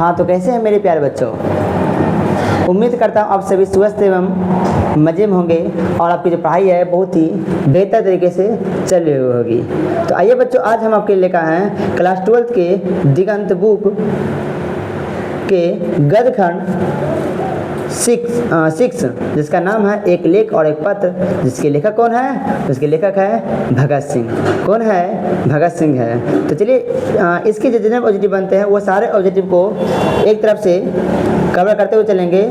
हाँ, तो कैसे हैं मेरे प्यारे बच्चों? उम्मीद करता हूँ आप सभी स्वस्थ एवं मज़े में होंगे और आपकी जो पढ़ाई है बहुत ही बेहतर तरीके से चल रही होगी। तो आइए बच्चों, आज हम आपके लिए लेकर आए हैं क्लास 12 के दिगंत बुक के गद्य खंड 6 जिसका नाम है एक लेख और एक पत्र। जिसके लेखक कौन है? उसके लेखक है भगत सिंह। कौन है? भगत सिंह है। तो चलिए इसके जो जितने ऑब्जेक्टिव बनते हैं वो सारे ऑब्जेक्टिव को एक तरफ से कवर करते हुए चलेंगे।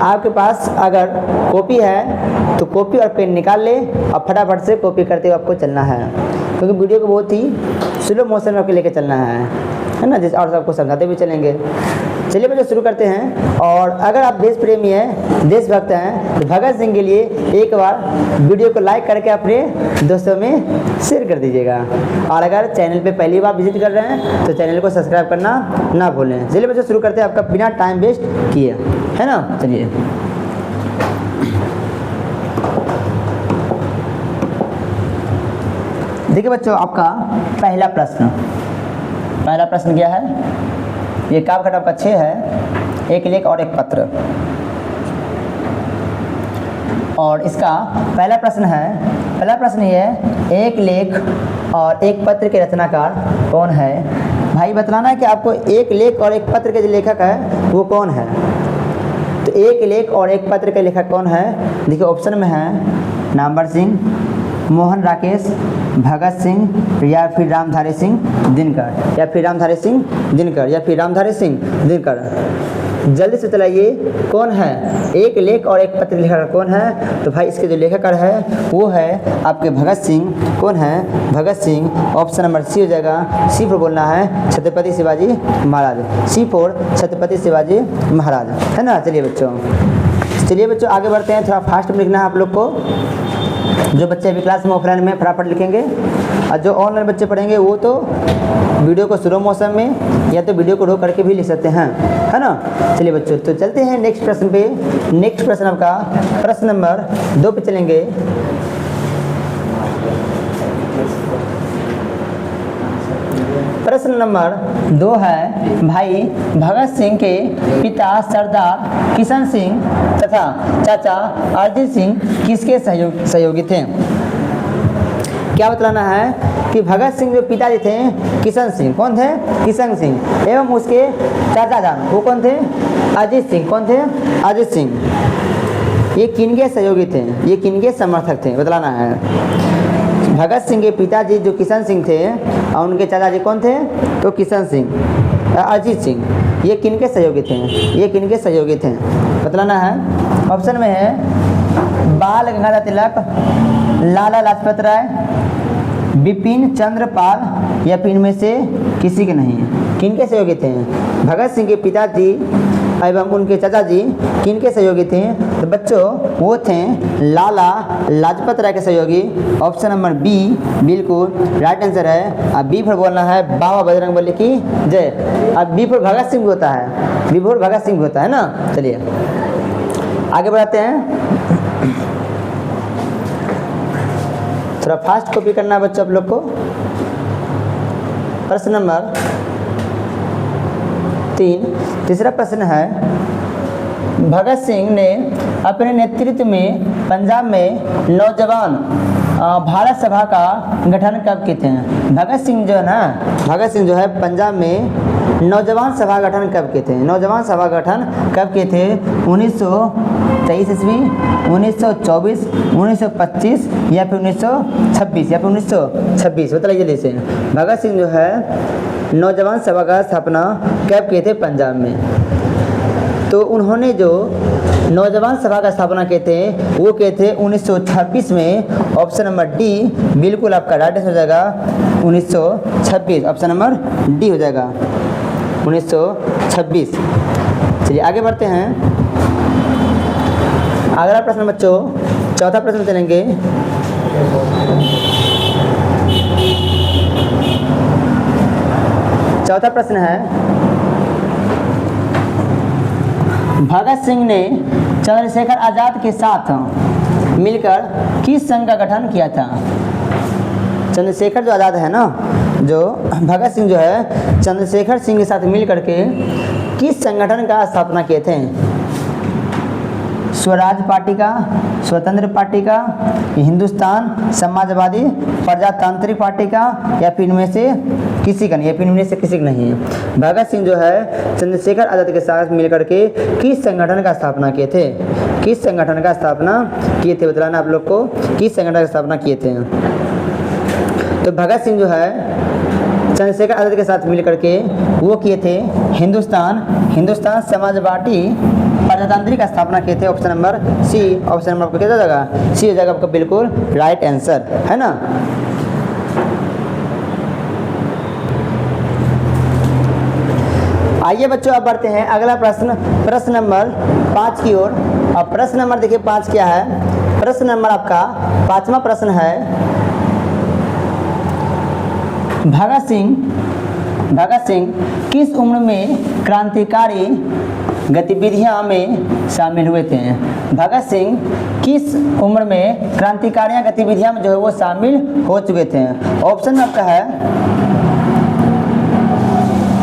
आपके पास अगर कॉपी है तो कॉपी और पेन निकाल ले और फटाफट से कॉपी करते हुए आपको चलना है, क्योंकि वीडियो को बहुत ही स्लो मोशन में आपको लेकर चलना है ना, जिस और सबको समझाते हुए चलेंगे। चलिए बच्चों शुरू करते हैं। और अगर आप देश प्रेमी हैं, देशभक्त हैं, तो भगत सिंह के लिए एक बार वीडियो को लाइक करके अपने दोस्तों में शेयर कर दीजिएगा। और अगर चैनल पे पहली बार विजिट कर रहे हैं तो चैनल को सब्सक्राइब करना ना भूलें। चलिए बच्चों शुरू करते हैं आपका बिना टाइम वेस्ट किए, है ना। चलिए देखिए बच्चों, आपका पहला प्रश्न क्या है? ये काव्य खंड आपका 6 है, एक लेख और एक पत्र। और इसका पहला प्रश्न ये है, एक लेख और एक पत्र के रचनाकार कौन है? भाई बतलाना है कि आपको एक लेख और एक पत्र के जो लेखक है वो कौन है। तो एक लेख और एक पत्र के लेखक कौन है? देखिए ऑप्शन में है नामवर सिंह, मोहन राकेश, भगत सिंह या फिर रामधारी सिंह दिनकर, या फिर रामधारी सिंह दिनकर। जल्दी से चलाइए, कौन है? एक लेख और एक पत्र लेखक कौन है? तो भाई इसके जो लेखक है वो है आपके भगत सिंह। कौन है? भगत सिंह। ऑप्शन नंबर सी हो जाएगा। सी पर बोलना है छत्रपति शिवाजी महाराज। सी फॉर छत्रपति शिवाजी महाराज, है ना। चलिए बच्चों आगे बढ़ते हैं। थोड़ा फास्ट में लिखना है आप लोग को। जो बच्चे अभी क्लास में ऑफलाइन में फटाफट लिखेंगे, और जो ऑनलाइन बच्चे पढ़ेंगे वो तो वीडियो को स्लो मोशन में या तो वीडियो को रोक करके भी लिख सकते हैं, है ना। चलिए बच्चों तो चलते हैं नेक्स्ट प्रश्न पे। नेक्स्ट प्रश्न आपका प्रश्न नंबर 2 पे चलेंगे। प्रश्न नंबर 2 है, भाई भगत सिंह के पिता सरदार किशन सिंह तथा चाचा अरजीत सिंह किसके सहयोगी थे? क्या बतलाना है कि भगत सिंह जो पिताजी थे किशन सिंह, कौन थे? किशन सिंह। एवं उसके चाचा जान वो कौन थे? अजीत सिंह। कौन थे? अजीत सिंह। ये किनके सहयोगी थे? ये किनके समर्थक थे? बतलाना है। भगत सिंह के पिताजी जो किशन सिंह थे और उनके चाचाजी कौन थे? तो किशन सिंह, अजीत सिंह। ये किनके सहयोगी थे? बतलाना है। ऑप्शन में है बाल गंगाधर तिलक, लाला लाजपत राय, बिपिन चंद्र पाल, या फिर इनमें से किसी के नहीं। किनके सहयोगी थे? भगत सिंह के पिताजी एवं उनके चाचा जी किनके सहयोगी थे? तो बच्चों वो थे लाला लाजपत राय के सहयोगी। ऑप्शन नंबर बी बिल्कुल राइट आंसर है। अब बी पर बोलना है बाबा बजरंगबली की जय। अब बी पर भगत सिंह होता है, बी पर भगत सिंह होता है ना। चलिए आगे बढ़ाते हैं। थोड़ा फास्ट कॉपी करना है बच्चों आप लोग को। प्रश्न नंबर 3, तीसरा प्रश्न है, भगत सिंह ने अपने नेतृत्व में पंजाब में नौजवान भारत सभा का गठन कब किए थे? भगत सिंह जो है पंजाब में नौजवान सभा गठन कब किए थे? नौजवान सभा गठन कब किए थे? 1923 ईस्वी, 1924, 1925 या फिर 1926 या फिर 1926? बताइए जल्दी से। भगत सिंह जो है नौजवान सभा का स्थापना कब किए थे पंजाब में? तो उन्होंने जो नौजवान सभा का स्थापना किए थे वो किए थे 1926 में। ऑप्शन नंबर डी बिल्कुल आपका राइट हो जाएगा, 1926। ऑप्शन नंबर डी हो जाएगा 1926। चलिए आगे बढ़ते हैं। अगला प्रश्न बच्चों चौथा प्रश्न चलेंगे। चौथा प्रश्न है, भगत सिंह ने चंद्रशेखर आज़ाद के साथ मिलकर किस संघ का गठन किया था? चंद्रशेखर जो आज़ाद है ना, जो भगत सिंह जो है चंद्रशेखर सिंह के साथ मिल करके किस संगठन का स्थापना किए थे? स्वराज पार्टी का, स्वतंत्र पार्टी का, हिंदुस्तान समाजवादी प्रजातांत्रिक पार्टी का, या फिर इनमें से किसी का नहीं, या फिर इनमें से किसी का नहीं है। भगत सिंह जो है चंद्रशेखर आज़ाद के साथ मिलकर के किस संगठन का स्थापना किए थे? किस संगठन का स्थापना किए थे? बताना आप लोग को, किस संगठन का स्थापना किए थे? तो भगत सिंह जो है चंद्रशेखर आज़ाद के साथ मिलकर के वो किए थे हिंदुस्तान समाजवादी प्रजातांत्रिक का स्थापना किए थे। Option number C, option number आपको क्या जाएगा? सी हो जाएगा आपका बिल्कुल राइट आंसर, है ना। आइए बच्चों अब बढ़ते हैं अगला प्रश्न, प्रश्न नंबर 5 की ओर। अब प्रश्न नंबर देखिए 5 क्या है? प्रश्न नंबर आपका 5वां प्रश्न है, भगत सिंह किस उम्र में क्रांतिकारी गतिविधियां में शामिल हुए थे? भगत सिंह किस उम्र में क्रांतिकारी गतिविधियां में जो है वो शामिल हो चुके थे? ऑप्शन में आपका है,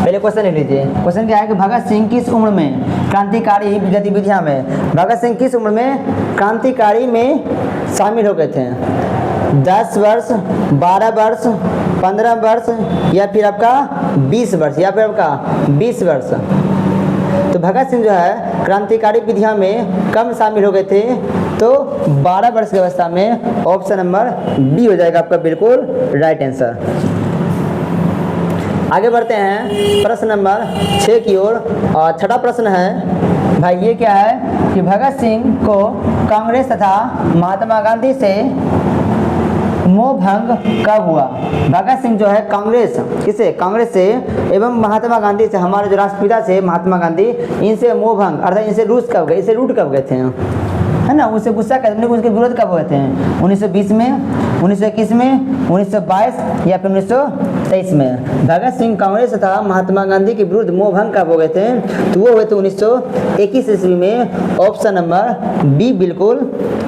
पहले क्वेश्चन लिख लीजिए। क्वेश्चन क्या है कि भगत सिंह किस उम्र में क्रांतिकारी गतिविधियां में, भगत सिंह किस उम्र में क्रांतिकारी में शामिल हो गए थे? 10 वर्ष, 12 वर्ष, 15 वर्ष, या फिर आपका 20 वर्ष, या फिर आपका 20 वर्ष। तो भगत सिंह जो है क्रांतिकारी विधियां में कम शामिल हो गए थे, तो 12 वर्ष की अवस्था में। ऑप्शन नंबर बी हो जाएगा आपका बिल्कुल राइट आंसर। आगे बढ़ते हैं प्रश्न नंबर 6 की ओर। और छठा प्रश्न है भाई, ये क्या है कि भगत सिंह को कांग्रेस तथा महात्मा गांधी से मोह भंग कब हुआ? भगत सिंह जो है कांग्रेस, किसे? कांग्रेस से एवं महात्मा गांधी से, हमारे जो राष्ट्रपिता से महात्मा गांधी, इनसे मोह भंग अर्थात इनसे रूठ कब गए थे, है ना। उनसे गुस्सा करने, उनके विरोध कब हुए थे? 1920 में, 1921 में, 1922 या फिर 1923 में। भगत सिंह कांग्रेस तथा महात्मा गांधी के विरुद्ध मोह भंग कब हो गए थे? तो वो हुए थे 1921 ईस्वी में। ऑप्शन नंबर बी बिल्कुल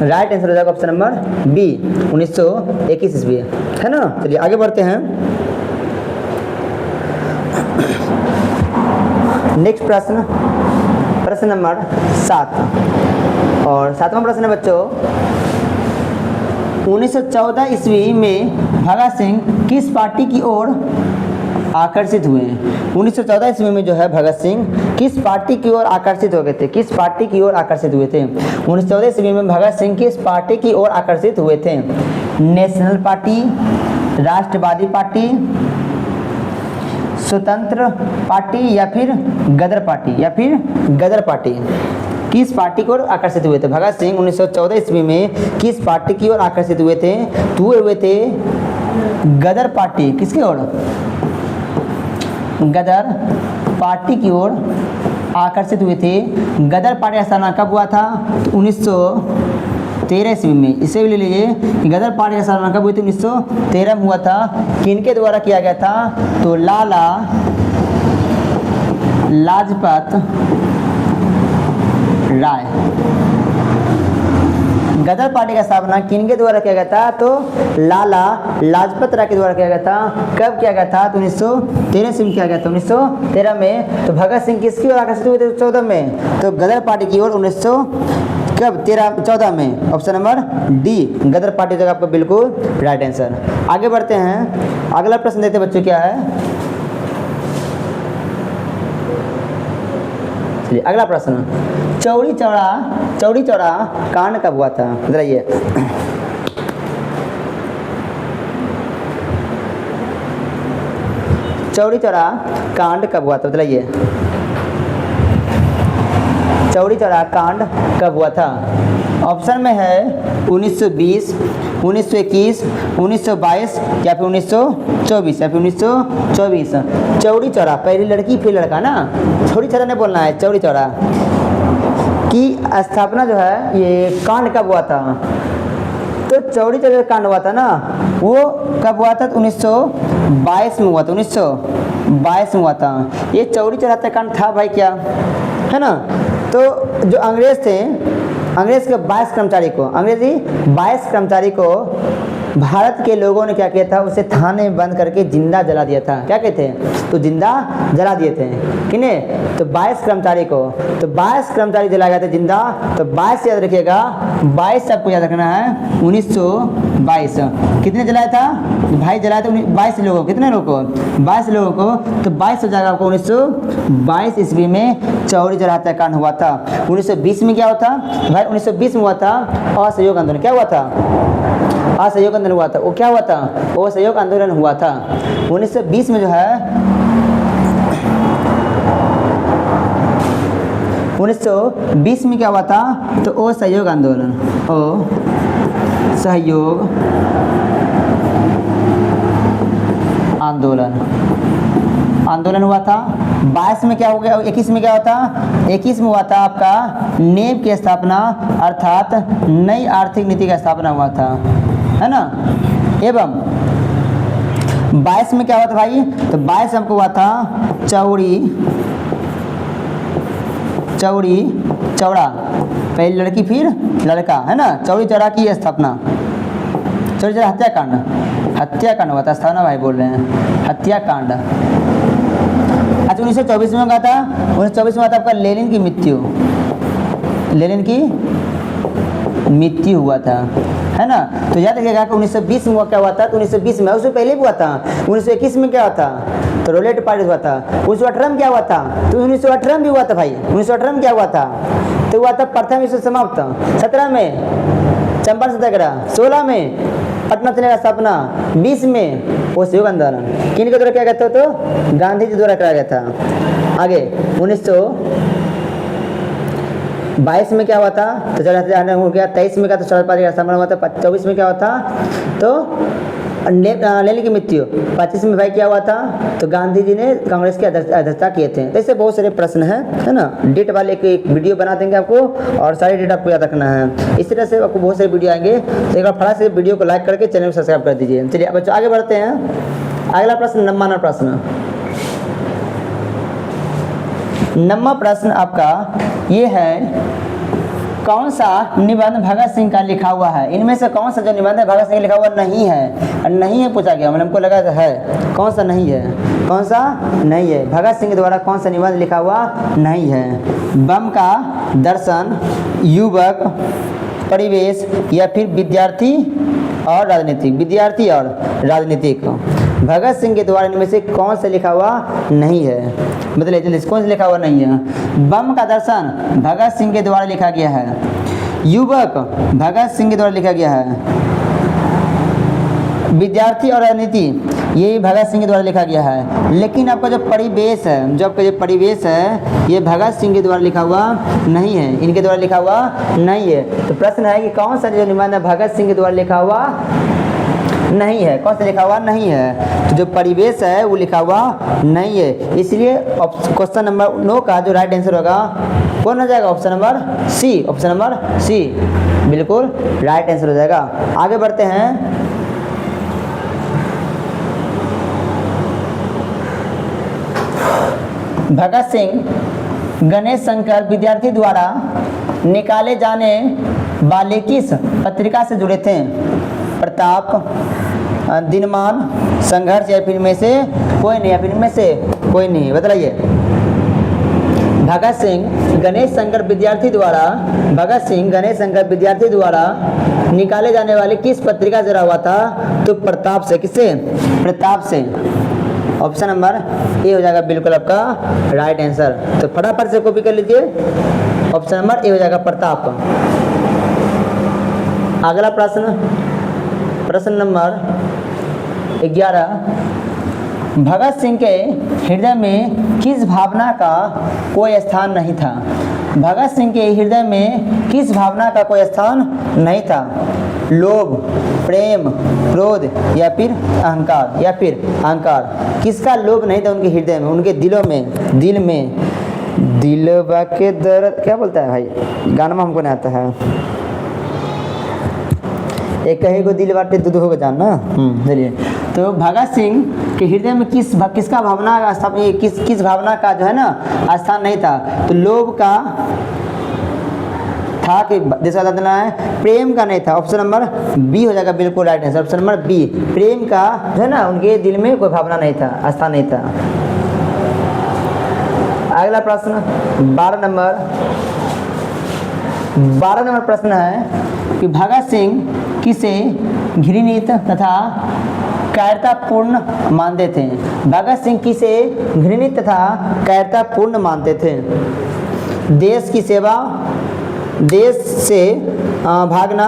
राइट आंसर हो जाएगा, ऑप्शन नंबर बी 1921 ईस्वी, है ना। चलिए आगे बढ़ते हैं। नेक्स्ट प्रश्न, प्रश्न नंबर 7। और 7वां प्रश्न है बच्चों, 1914 ईस्वी में भगत सिंह किस पार्टी की ओर आकर्षित हुए? 1914 ईस्वी में जो है भगत सिंह किस पार्टी की ओर आकर्षित हो गए थे? किस पार्टी की ओर आकर्षित हुए थे? 1914 ईस्वी में भगत सिंह किस पार्टी की ओर आकर्षित हुए थे? नेशनल पार्टी, राष्ट्रवादी पार्टी, स्वतंत्र पार्टी, या फिर गदर पार्टी, या फिर गदर पार्टी। किस पार्टी की ओर आकर्षित हुए थे? भगत सिंह 1914 ईस्वी में किस पार्टी की ओर आकर्षित हुए थे? तो हुए थे गदर पार्टी। किसकी ओर? गदर पार्टी की ओर आकर्षित हुए थे। गदर पार्टी का स्थापना कब हुआ था? तो 1913 ईस्वी में। इसे भी ले लीजिए कि गदर पार्टी का स्थापना कब हुई थी? 1913 में हुआ था। किनके द्वारा किया गया था? तो लाला लाजपत राय। गदर पार्टी का स्थापना किनके द्वारा किया गया था? तो लाला लाजपत राय के द्वारा किया गया था। कब किया गया था? तो 1913 से किया गया था, 1913 में। तो भगत सिंह किसकी ओर आकर्षित हुए थे 14 में? तो गदर पार्टी की ओर 14 में। ऑप्शन नंबर डी गदर पार्टी जगह आपका बिल्कुल राइट आंसर। आगे बढ़ते हैं, अगला प्रश्न देखते बच्चों क्या है। चलिए अगला प्रश्न, चौरी चौरा कांड कब हुआ था? बताइए। चौरी चौरा कांड कब हुआ था? बताइए। चौरी चौरा कांड कब हुआ था? ऑप्शन में है 1920, 1921, 1922 या फिर 1924, या फिर 1924। चौरी चौरा पहली लड़की फिर लड़का ना, चौरी चौरा नहीं बोलना है। चौरी चौरा की स्थापना जो है ये कांड कब हुआ था? तो चौरी चौरा कांड हुआ था ना, वो कब हुआ था? तो 1922 में हुआ था, 1922 में हुआ था। ये चौरी चौरा कांड था भाई क्या, है ना। तो जो अंग्रेज थे, अंग्रेज के 22 कर्मचारी को, अंग्रेजी 22 कर्मचारी को भारत के लोगों ने क्या किया था, उसे थाने में बंद करके जिंदा जला दिया था। क्या कहते हैं, तो जिंदा जला दिए थे किने, तो 22 कर्मचारी को, तो 22 कर्मचारी जलाए गए थे जिंदा। तो 22 याद रखिएगा, 22 सबको याद रखना है। 1922 कितने जलाया था भाई, जलाया था 22 लोगों, कितने लोगों को, 22 लोगों को। तो 22 हो जाएगा आपको। 1922 ईस्वी में चौरी चौरा हत्याकांड हुआ था। 1920 में क्या हुआ था भाई, 1920 में हुआ था असहयोग आंदोलन। क्या हुआ था, असहयोग आंदोलन हुआ था। वो क्या हुआ था, वो असहयोग आंदोलन हुआ था 1920 में जो है। 1920 में क्या हुआ था, तो ओ सहयोग आंदोलन, ओ सहयोग आंदोलन हुआ था। 22 में क्या हो गया, 21 में क्या हुआ था, 21 में हुआ था आपका नेब की स्थापना, अर्थात नई आर्थिक नीति का स्थापना हुआ था, है ना। एवं 22 में क्या हुआ था भाई, तो 22 हमको हुआ था चौरा, पहले लड़की फिर लड़का, है ना। चौरी चौरा की स्थापना, चौरी चौरा हत्याकांड हुआ था, स्थापना भाई बोल रहे हैं, हत्याकांड। अच्छा 1924 में क्या था, 1924 में था आपका लेनिन की मृत्यु हुआ था, है ना। तो याद रखिएगा कि 1920 में क्या हुआ था, तो 1920 में, उससे पहले भी हुआ था। 1921 में क्या हुआ था, तो रोलेट पार्टी हुआ था। 1918 में क्या हुआ था, तो 1918 में भी हुआ था भाई। 1918 में क्या हुआ था, तो हुआ था प्रथम विश्व समाप्त। 17 में चंपारण सत्याग्रह, 16 में पटना चले का स्थापना, 20 में वो सहयोग आंदोलन किन के द्वारा क्या कहते हो, तो गांधी जी द्वारा कराया गया था। आगे 1922 में क्या हुआ था, तो चौरा हो गया। 23 में क्या, तो चौरा पार्टी का स्थापना हुआ था। 24 में क्या हुआ था, तो लेनिन की मृत्यु। 25 में भाई क्या हुआ था, तो गांधी जी ने कांग्रेस की अध्यक्षता किए थे। तो ऐसे बहुत सारे प्रश्न हैं, है ना। डेट वाले एक वीडियो बना देंगे आपको, और सारी डेट आपको याद रखना है। इस तरह से आपको बहुत सारे वीडियो आएंगे। तो एक बार फटाक से वीडियो को लाइक करके चैनल को सब्सक्राइब कर दीजिए। चलिए अब बच्चों आगे बढ़ते हैं। अगला प्रश्न, नम्मा प्रश्न। नम्मा प्रश्न आपका ये है, कौन सा निबंध भगत सिंह का लिखा हुआ है। इनमें से कौन सा जो निबंध है भगत सिंह का लिखा हुआ नहीं है, नहीं है पूछा गया, मतलब हमको लगा है। कौन सा नहीं है, कौन सा नहीं है, भगत सिंह द्वारा कौन सा निबंध लिखा हुआ नहीं है। बम का दर्शन, युवक, परिवेश, या फिर विद्यार्थी और राजनीतिक। भगत सिंह के द्वारा इनमें से कौन सा लिखा हुआ नहीं है, मतलब जल्दी कौन सा लिखा हुआ नहीं है। बम का दर्शन भगत सिंह के द्वारा लिखा गया है। युवक भगत सिंह के द्वारा लिखा गया है। विद्यार्थी और राजनीति ये भगत सिंह के द्वारा लिखा गया है। लेकिन आपका जो परिवेश है, ये भगत सिंह के द्वारा लिखा हुआ नहीं है, इनके द्वारा लिखा हुआ नहीं है। तो प्रश्न है कि कौन सा जो निबंध है भगत सिंह के द्वारा लिखा हुआ नहीं है, कौन सा लिखा हुआ नहीं है। तो जो परिवेश है वो लिखा हुआ नहीं है। इसलिए क्वेश्चन नंबर 9 का जो राइट आंसर होगा कौन हो जाएगा, ऑप्शन नंबर सी बिल्कुल राइट आंसर हो जाएगा। आगे बढ़ते हैं। भगत सिंह गणेश शंकर विद्यार्थी द्वारा निकाले जाने वाले किस पत्रिका से जुड़े थे। प्रताप, दिनमान, संघर्ष, या फिर इनमें से कोई नहीं, बताइए। भगत सिंह गणेश शंकर विद्यार्थी द्वारा निकाले जाने वाले किस पत्रिका से जुड़ा हुआ था, तो प्रताप से। किससे, प्रताप से। ऑप्शन नंबर ए हो जाएगा बिल्कुल आपका राइट आंसर। तो फटाफट से कॉपी कर लीजिए, ऑप्शन नंबर ए हो जाएगा प्रताप। अगला प्रश्न नंबर 11। भगत सिंह के हृदय में किस भावना का कोई स्थान नहीं था। भगत सिंह के हृदय में किस भावना का कोई स्थान नहीं था। लोभ, प्रेम, क्रोध, या फिर अहंकार। किसका लोभ नहीं था उनके हृदय में, उनके दिल में। दिलवा के दर्द क्या बोलता है भाई, गाना में हमको नहीं आता है। एक कहे को दिल बाटे दूध होगा जानना। चलिए, तो भगत सिंह के हृदय में किसका भावना का स्थान, किस भावना का जो है ना स्थान नहीं था। तो लोभ का था कि देश का आज़ाद दिलाना है, प्रेम का नहीं था। ऑप्शन नंबर बी हो जाएगा बिल्कुल right answer, option number B. प्रेम का जो है ना उनके दिल में कोई भावना नहीं था, आस्था नहीं था। अगला प्रश्न 12 नंबर प्रश्न है कि भगत सिंह किसे घृणित तथा कायरतापूर्ण मानते थे? भगत सिंह किसे घृणित तथा कायरतापूर्ण मानते थे? देश की सेवा, देश से भागना,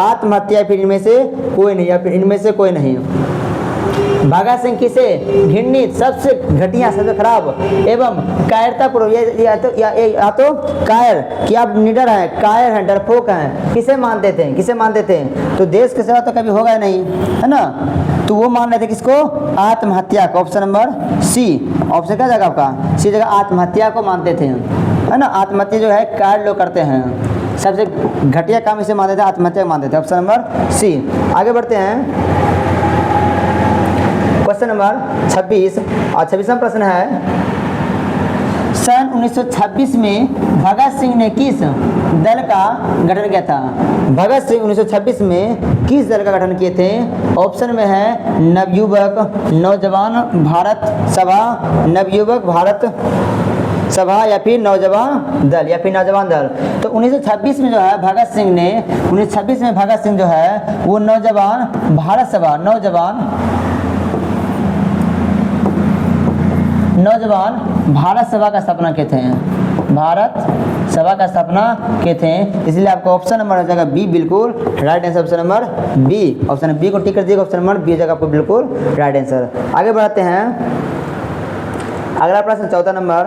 आत्महत्या, फिर इनमें से कोई नहीं, या फिर इनमें से कोई नहीं। भगत सिंह किसे घृणित, सबसे घटिया, सबसे खराब एवं कायरतापूर्ण, या तो कायर कि आप निडर हैं, कायर हैं, डरपोक हैं, किसे मानते थे? किसे मानते थे? तो देश की सेवा तो कभी होगा नहीं, है ना, तो वो मान रहे थे किसको? आत्महत्या को। ऑप्शन नंबर सी, ऑप्शन क्या जगह आपका सी जगह आत्महत्या को मानते थे, है ना। आत्महत्या जो है कायर लोग करते हैं, सबसे घटिया काम इसे मानते थे, आत्महत्या मानते थे। Option number C. आगे बढ़ते हैं क्वेश्चन नंबर 26 और 26वां प्रश्न है, सन 1926 में भगत सिंह ने किस दल का गठन किया था? भगत सिंह 1926 में किस दल का गठन किए थे? ऑप्शन में है नवयुवक, नौजवान भारत सभा, नवयुवक भारत सभा, या फिर नौजवान दल, या फिर नौजवान दल। तो 1926 में जो है भगत सिंह ने 1926 में भगत सिंह जो है वो नौजवान भारत सभा, नौजवान भारत सभा का स्थापना किए थे, भारत सभा का स्थापना किए थे। इसलिए आपका ऑप्शन नंबर हो जाएगा बी बिल्कुल right answer, option number B. Option B को टिक कर दिएगा, ऑप्शन नंबर बी जगह आपको बिल्कुल राइट आंसर। आगे बढ़ते हैं, अगला प्रश्न 14 नंबर।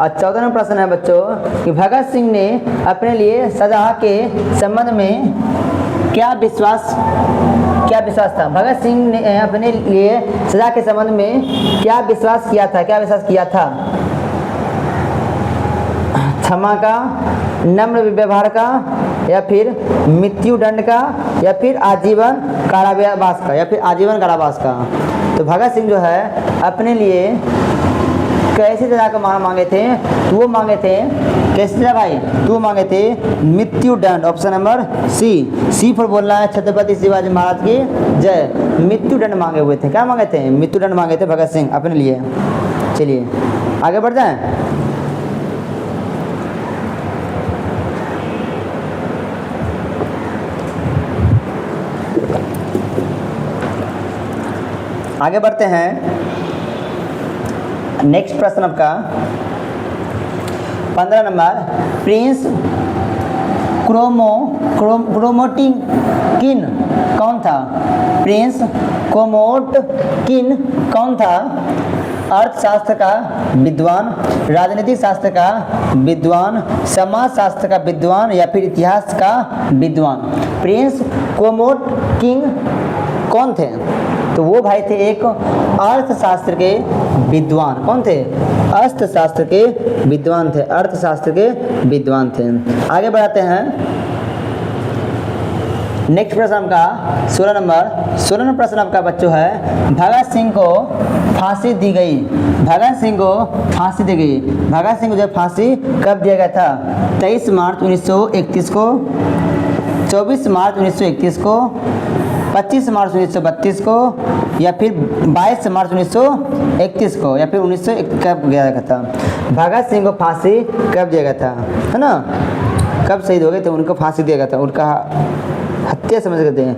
और 14 नंबर प्रश्न है बच्चों कि भगत सिंह ने अपने लिए सजा के संबंध में क्या विश्वास था? भगत सिंह ने अपने लिए सजा के संबंध में क्या विश्वास किया था? क्षमा का, नम्र व्यवहार का, या फिर मृत्यु दंड का, या फिर आजीवन कारावास का। तो भगत सिंह जो है अपने लिए कैसी सजा का मांगे थे? तो वो मांगे थे कैसी सजा भाई? तो वो मांगे थे मृत्यु दंड। ऑप्शन नंबर सी पर बोलना है छत्रपति शिवाजी महाराज की जय। मृत्यु दंड मांगे हुए थे। क्या मांगे थे? मृत्यु दंड मांगे थे भगत सिंह अपने लिए। चलिए आगे बढ़ जाएं। आगे बढ़ते हैं, नेक्स्ट प्रश्न आपका 15 नंबर। प्रिंस क्रोमोटिकिन कौन था? प्रिंस क्रोमोटिकिन कौन था? अर्थशास्त्र का विद्वान, राजनीतिक शास्त्र का विद्वान, समाज शास्त्र का विद्वान, या फिर इतिहास का विद्वान। प्रिंस क्रोमोटिकिन कौन थे? तो वो भाई थे एक अर्थशास्त्र के विद्वान। कौन थे? अर्थशास्त्र के विद्वान थे, अर्थशास्त्र के विद्वान थे। आगे बढ़ाते हैं, नेक्स्ट प्रश्न आपका 16 नंबर प्रश्न आपका बच्चों है भगत सिंह को फांसी दी गई। भगत सिंह को फांसी दी गई। भगत सिंह को जब फांसी कब दिया गया था? 23 मार्च 1931 को, 24 मार्च 1931 को, 25 मार्च 1932 को, या फिर 22 मार्च 1931 को, या फिर 1900 कब दिया गया था? भगत सिंह को फांसी कब दिया गया था, है ना? कब शहीद हो गए थे? उनको फांसी दिया गया था, उनका हत्या समझ गए थे।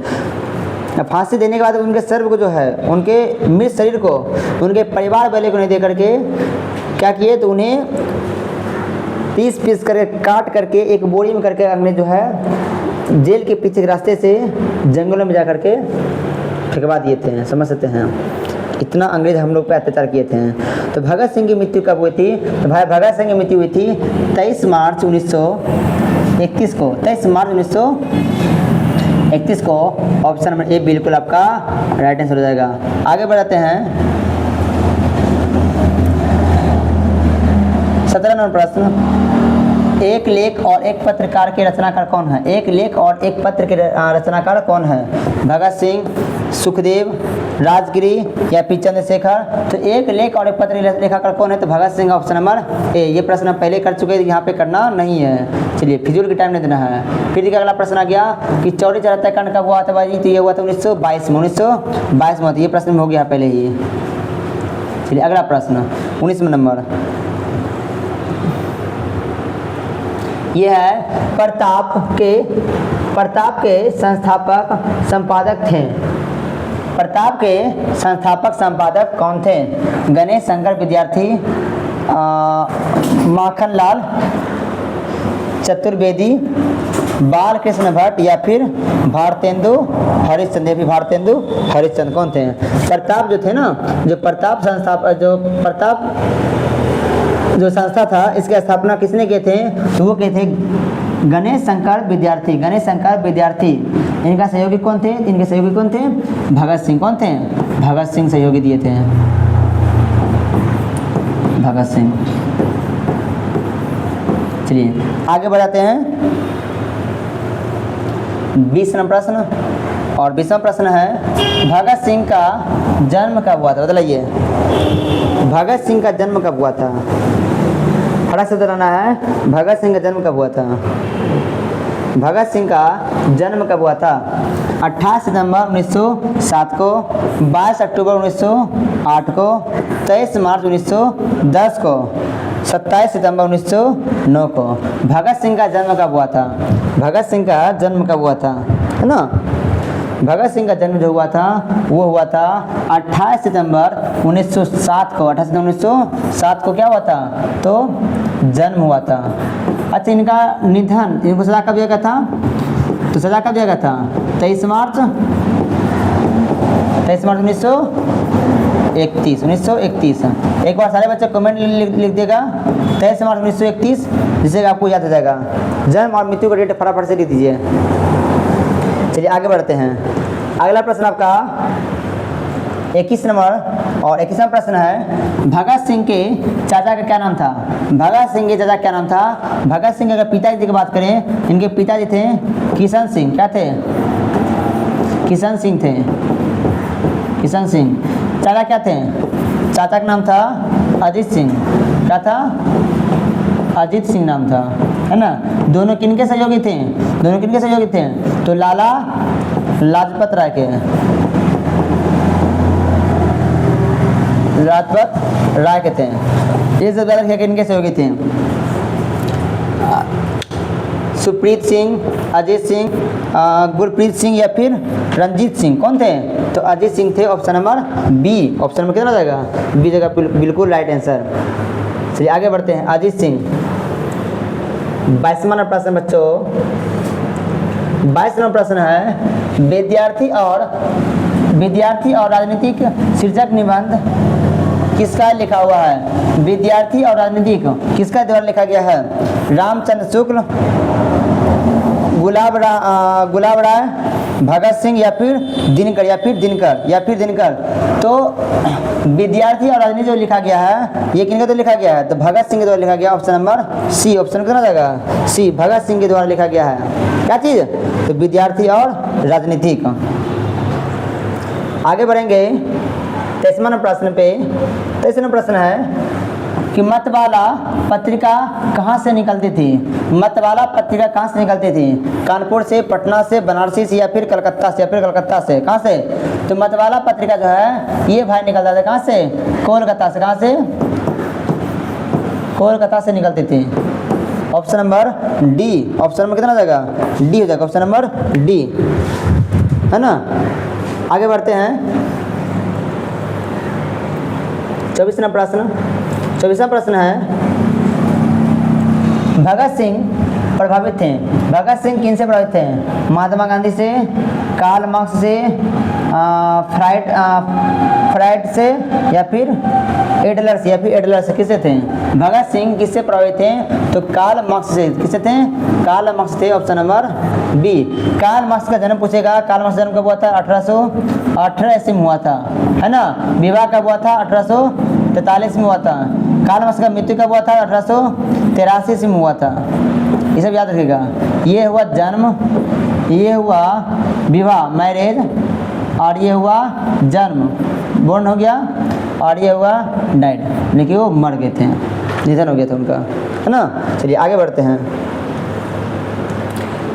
फांसी देने के बाद उनके सर्व को जो है उनके मृत शरीर को उनके परिवार वाले को नहीं दे करके क्या किए? तो उन्हें पीस करके काट करके एक बोरी में करके हमने जो है जेल के पीछे के रास्ते से जंगलों में जा करके फेंकवा दिए थे। समझ सकते हैं इतना अंग्रेज हम लोग पे अत्याचार किए थे। तो भगत सिंह की मृत्यु कब हुई थी? तो भाई भगत सिंह की मृत्यु हुई थी 23 मार्च 1931 को। 23 मार्च 1931 को। ऑप्शन नंबर ए बिल्कुल आपका राइट आंसर हो जाएगा। आगे बढ़ाते हैं 17 नंबर प्रश्न। एक लेख और एक पत्रकार के रचनाकार कौन है? एक लेख और एक पत्र के रचनाकार कौन है? भगत सिंह, सुखदेव, राजगिरी या फिर चंद्रशेखर। तो एक लेख और एक पत्र लेखाकार कौन है? तो Bhagat Singh, option number A. ये प्रश्न हम पहले कर चुके हैं, यहाँ पे करना नहीं है। चलिए फिजूल की टाइम नहीं देना है। फिर देखिए अगला प्रश्न आ गया कि चौरी चौरा हत्याकांड कब हुआ था भाई? तो ये हुआ था 1922 में। 1922 में हुआ था। ये प्रश्न में हो गया पहले ही। चलिए अगला प्रश्न 19 नंबर, ये है प्रताप के संस्थापक संपादक थे। प्रताप के संस्थापक संपादक कौन थे? गणेश शंकर विद्यार्थी, माखनलाल चतुर्वेदी, बाल कृष्ण भट्ट या फिर भारतेंदु हरिश्चंद्र। भारतेंदु हरिश्चंद्र कौन थे? प्रताप जो थे ना, जो प्रताप जो संस्था था, इसकी स्थापना किसने किए थे? तो वो किए थे गणेश शंकर विद्यार्थी। गणेश शंकर विद्यार्थी। इनका सहयोगी कौन थे? इनके सहयोगी कौन थे? भगत सिंह। कौन थे? भगत सिंह सहयोगी दिए थे, भगत सिंह। चलिए आगे बढ़ाते हैं 20 नंबर प्रश्न। और 20वां प्रश्न है भगत सिंह का जन्म कब हुआ था? बताइए भगत सिंह का जन्म कब हुआ था? फटाक से बताना है, भगत सिंह का जन्म कब हुआ था? भगत सिंह का जन्म कब हुआ था? 28 सितंबर 1907 को, 22 अक्टूबर 1908 को, 23 मार्च 1910 को, 27 सितंबर 1909 को। भगत सिंह का जन्म कब हुआ था? भगत सिंह का जन्म कब हुआ था, है ना? भगत सिंह का जन्म जो हुआ था वो हुआ था 28 सितंबर 1907 को। 28 सितंबर 1907 को क्या हुआ था? तो जन्म हुआ था। अच्छा, इनका निधन, इनको सजा कब दिया गया था? तो सजा कब दिया गया था? 23 मार्च 1931। एक बार सारे बच्चे कमेंट लिख देगा 23 मार्च 1931, जिससे आपको याद हो जाएगा। जन्म और मृत्यु का डेट फटाफट से लिख दीजिए। चलिए आगे बढ़ते हैं। अगला प्रश्न आपका 21 नंबर और 21वां प्रश्न है भगत सिंह के चाचा का क्या नाम था? भगत सिंह के चाचा क्या नाम था? भगत सिंह के अगर पिताजी की बात करें, इनके पिताजी थे किशन सिंह। क्या थे? किशन सिंह थे। किशन सिंह। चाचा क्या थे? चाचा का नाम था अजीत सिंह। क्या था? अजीत सिंह नाम था, है ना? दोनों किनके सहयोगी थे? दोनों किनके सहयोगी थे? तो लाला लाजपत राय के, लाजपत राय के थे। ये सब ज़्यादा किनके सहयोगी थे? सुप्रीत सिंह, अजीत सिंह, गुरप्रीत सिंह या फिर रंजीत सिंह। कौन थे? तो अजीत सिंह थे। Option number B. ऑप्शन में कितना जाएगा? बी जगह बिल्कुल राइट आंसर। चलिए आगे बढ़ते हैं। अजीत सिंह। 22वां नंबर प्रश्न बच्चों, 22 नंबर प्रश्न है विद्यार्थी और राजनीतिक शीर्षक निबंध किसका लिखा हुआ है? विद्यार्थी और राजनीतिक किसका द्वारा लिखा गया है? रामचंद्र शुक्ल, गुलाब राय, भगत सिंह या फिर दिनकर। तो विद्यार्थी और राजनीति जो लिखा गया है, ये किनके द्वारा लिखा गया है? तो भगत सिंह के द्वारा लिखा गया। Option number C. ऑप्शन कितना जाएगा? सी। भगत सिंह के द्वारा लिखा गया है। क्या चीज़? तो विद्यार्थी और राजनीतिक। आगे बढ़ेंगे 23वां प्रश्न पे। 23वां प्रश्न है कि मतवाला पत्रिका कहाँ से निकलती थी? मतवाला पत्रिका कहाँ से निकलती थी? कानपुर से, पटना से, बनारसी से या फिर कलकत्ता से? कहाँ से? तो मतवाला पत्रिका जो है ये भाई निकलता था कहाँ से? कोलकाता से। कहाँ से? कोलकाता से निकलती थी। Option number D. Option number कितना जाएगा? डी हो जाएगा। ऑप्शन नंबर डी, है ना? आगे बढ़ते हैं 24वां प्रश्न। 24वां प्रश्न है भगत सिंह प्रभावित थे। भगत सिंह किन से प्रभावित थे? महात्मा गांधी से, कार्ल मार्क्स से, फ्राइड से या फिर एडलर से? किससे थे? भगत सिंह किससे प्रभावित थे? तो कार्ल मार्क्स से। किससे थे? कार्ल मार्क्स थे। Option number B. Karl Marx का जन्म पूछेगा। कार्ल मार्क्स का जन्म कब हुआ था? 1818 ईस्वी में हुआ था, है ना? विवाह कब हुआ था? 1843 में हुआ था। कार्ल मार्क्स का मृत्यु कब हुआ था? 1883 ईस्वी में हुआ था। ये सब याद रखिएगा। ये हुआ जन्म, ये हुआ विवाह, मैरिज, और ये हुआ जन्म, बोर्न हो गया, और ये हुआ डाइड, लेकिन वो मर गए थे, निधन हो गया था उनका, है ना। चलिए आगे बढ़ते हैं।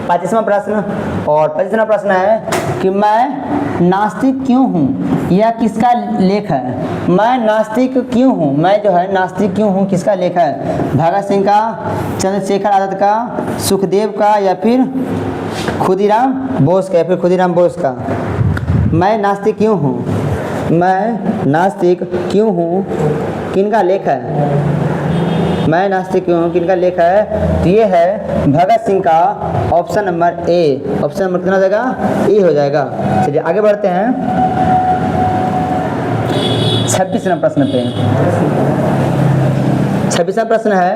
35वां प्रश्न, और 25वां प्रश्न है कि मैं नास्तिक क्यों हूँ, यह किसका लेख है। मैं नास्तिक क्यों हूँ, मैं जो है नास्तिक क्यों हूँ, किसका लेख है। भगत सिंह का, चंद्रशेखर आज़ाद का, सुखदेव का, या फिर खुदीराम बोस का, या फिर खुदीराम बोस का। मैं नास्तिक क्यों हूँ, मैं नास्तिक क्यों हूँ, किनका लेख है। मैं नास्तिक क्यों हूँ, किनका लेख है। तो ये है भगत सिंह का, option number A. Option number कितना हो जाएगा, ए हो जाएगा। चलिए आगे बढ़ते हैं 26वां प्रश्न पे। 26वां प्रश्न है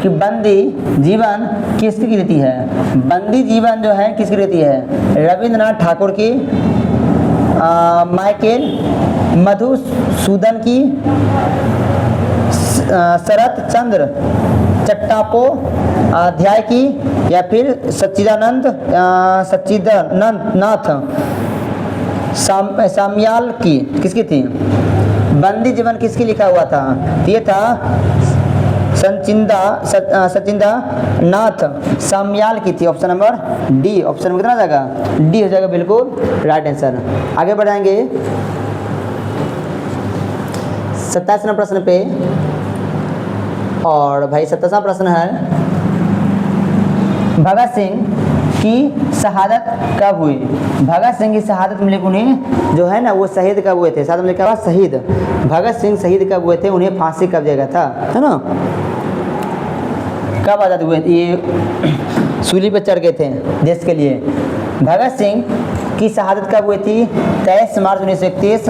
कि बंदी जीवन किसकी कृति है। बंदी जीवन जो है किसकी कृति है। रविंद्रनाथ ठाकुर की, माइकेल मधुसूदन की, शरत चंद्र चट्टोपाध्याय की, या फिर सच्चिदानंद नाथ साम्याल की, किसकी थी। बंदी जीवन किसकी लिखा हुआ था। ये था सचिंदा नाथ साम्याल की थी। Option number D. ऑप्शन में कितना जाएगा, डी हो जाएगा, बिल्कुल राइट आंसर। आगे बढ़ाएंगे 27वां प्रश्न पे। और भाई 27वां प्रश्न है, भगत सिंह की शहादत कब हुई। भगत सिंह की शहादत मिले, उन्हें जो है ना वो शहीद कब हुए थे। शहादत मिले क्या, शहीद भगत सिंह शहीद कब हुए थे, उन्हें फांसी कब दिया था, है ना। कब आज़ाद हुए थे, ये सूली पर चढ़ गए थे देश के लिए। भगत सिंह की शहादत कब हुई थी, 23 मार्च 1931,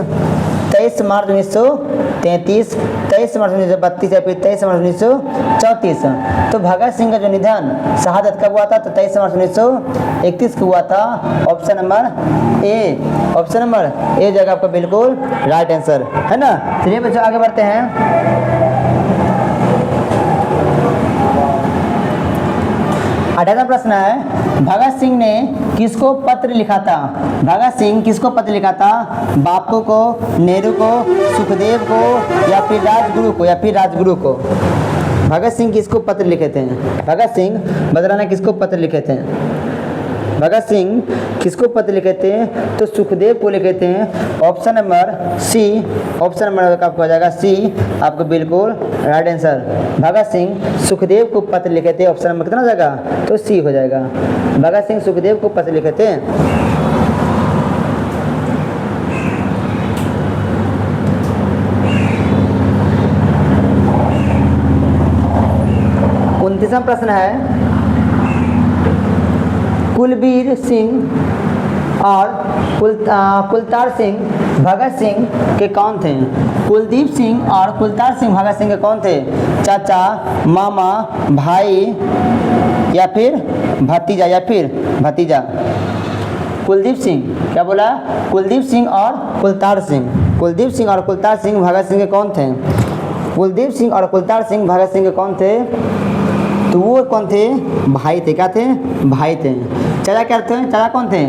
23 मार्च 1933, 23 मार्च 1932, या फिर 23 मार्च 1934। तो भगत सिंह का जो निधन शहादत कब हुआ था, तो 23 मार्च 1931 को हुआ था। Option number A. Option number A जगह आपका बिल्कुल राइट आंसर, है ना। चलिए बच्चों आगे बढ़ते हैं। 18वां प्रश्न है, भगत सिंह ने किसको पत्र लिखा था। भगत सिंह किसको पत्र लिखा था। बापू को, नेहरू को, सुखदेव को, या फिर राजगुरु को, या फिर राजगुरु को। भगत सिंह किसको पत्र लिखे थे। भगत सिंह बदलाना किसको पत्र लिखे थे। भगत सिंह किसको पत्र लिखे थे, तो सुखदेव को लिखे थे। Option number C. Option number आपको आ जाएगा सी, आपको बिल्कुल राइट आंसर। भगत सिंह सुखदेव को पत्र लिखे थे। ऑप्शन नंबर कितना हो जाएगा, तो सी हो जाएगा। भगत सिंह सुखदेव को पत्र लिखे थे। उनतीसवां प्रश्न है, कुलबीर सिंह और कुलतार सिंह भगत सिंह के कौन थे। कुलदीप सिंह और कुलतार सिंह भगत सिंह के कौन थे। चाचा, मामा, भाई, या फिर भतीजा, या फिर भतीजा। कुलदीप सिंह, क्या बोला, कुलदीप सिंह और कुलतार सिंह। कुलदीप सिंह और कुलतार सिंह भगत सिंह के कौन थे। कुलदीप सिंह और कुलतार सिंह भगत सिंह के कौन थे, तो वो कौन थे, भाई थे। क्या थे, भाई थे। चाचा क्या थे, चाचा कौन थे,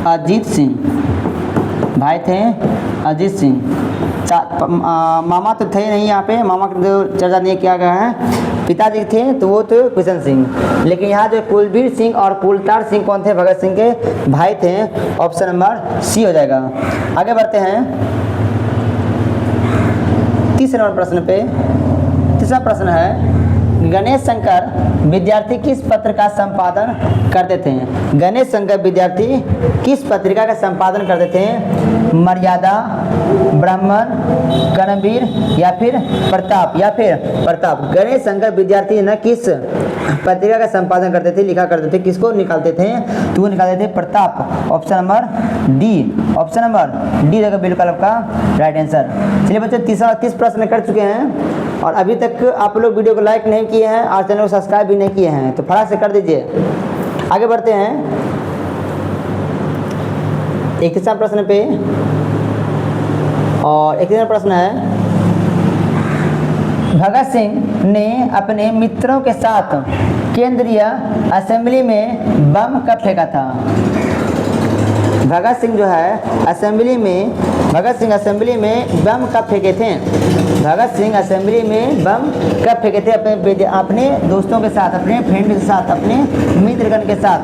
अजीत सिंह, भाई थे अजीत सिंह। मामा तो थे नहीं यहाँ पे, मामा का जो चर्चा नहीं किया गया है। पिताजी थे तो वो थे किशन सिंह। लेकिन यहाँ जो कुलबीर सिंह और कुलतार सिंह कौन थे, भगत सिंह के भाई थे। ऑप्शन नंबर सी हो जाएगा। आगे बढ़ते हैं 30 नंबर प्रश्न पे। तीसरा प्रश्न है, गणेश शंकर विद्यार्थी किस पत्र का संपादन करते थे। गणेश शंकर विद्यार्थी किस पत्रिका का संपादन करते थे। मर्यादा, ब्राह्मण, कर्णवीर, या फिर प्रताप, या फिर प्रताप। गणेश शंकर विद्यार्थी न किस पत्रिका का संपादन करते थे, लिखा करते थे, किसको निकालते थे, तो वो निकालते थे Pratap. Option number D. Option number D जगह बिल्कुल आपका राइट आंसर। चलिए बच्चों 30 प्रश्न कर चुके हैं, और अभी तक आप लोग वीडियो को लाइक नहीं किए हैं और चैनल को सब्सक्राइब भी नहीं किए हैं, तो फटाक से कर दीजिए। आगे बढ़ते हैं 31वां प्रश्न पे। और 31वां प्रश्न है, भगत सिंह ने अपने मित्रों के साथ केंद्रीय असेंबली में बम कब फेंका था। भगत सिंह जो है भगत सिंह असेंबली में बम कब फेंके थे? भगत सिंह असेंबली में बम कब फेंके थे? अपने दोस्तों के साथ, अपने फ्रेंड के साथ, अपने मित्रगण के साथ,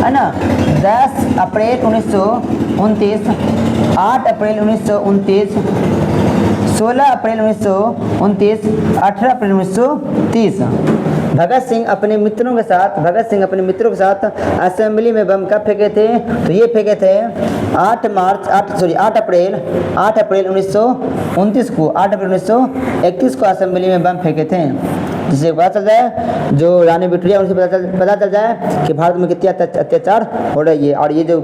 है ना। 10 अप्रैल 1929, 8 अप्रैल 1929, 16 अप्रैल 1929, 18 अप्रैल 1930। भगत सिंह अपने मित्रों के साथ असेंबली में बम कब फेंके थे? तो ये फेंके थे 8 अप्रैल 1929 को, 8 अप्रैल 1931 को असेंबली में बम फेंके थे। जिससे पता चल जाए, जो रानी विक्टोरिया उनसे पता चल जाए कि भारत में कितने अत्याचार हो रही है, और ये जो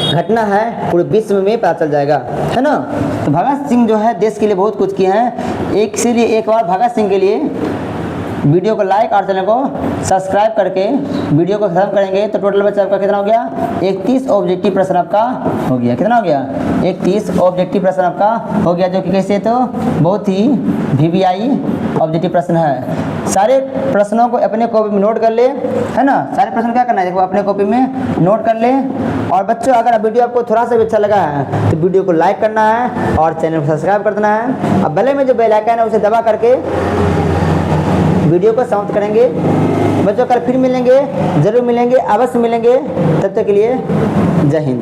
घटना है पूरे विश्व में पता चल जाएगा, है ना। तो भगत सिंह जो है देश के लिए बहुत कुछ किए हैं। एक बार भगत सिंह के लिए वीडियो को लाइक और चैनल को सब्सक्राइब करके वीडियो को खत्म करेंगे तो टोटल बच्चा आपका कितना हो गया? 31 ऑब्जेक्टिव प्रश्न आपका हो गया। कितना हो गया? 31 ऑब्जेक्टिव प्रश्न आपका हो गया, जो कि कैसे तो बहुत ही VVI ऑब्जेक्टिव प्रश्न है। सारे प्रश्नों को अपने कॉपी में नोट कर ले, है ना। सारे प्रश्न क्या करना है, देखो अपने कॉपी में नोट कर ले। और बच्चों, अगर वीडियो आपको थोड़ा सा भी अच्छा लगा है तो वीडियो को लाइक करना है और चैनल को सब्सक्राइब कर देना है। अब भले में जो बेल आइकन है उसे दबा करके वीडियो को समाप्त करेंगे। बच्चों कल फिर मिलेंगे, जरूर मिलेंगे, अवश्य मिलेंगे। तब तक के लिए जय हिंद।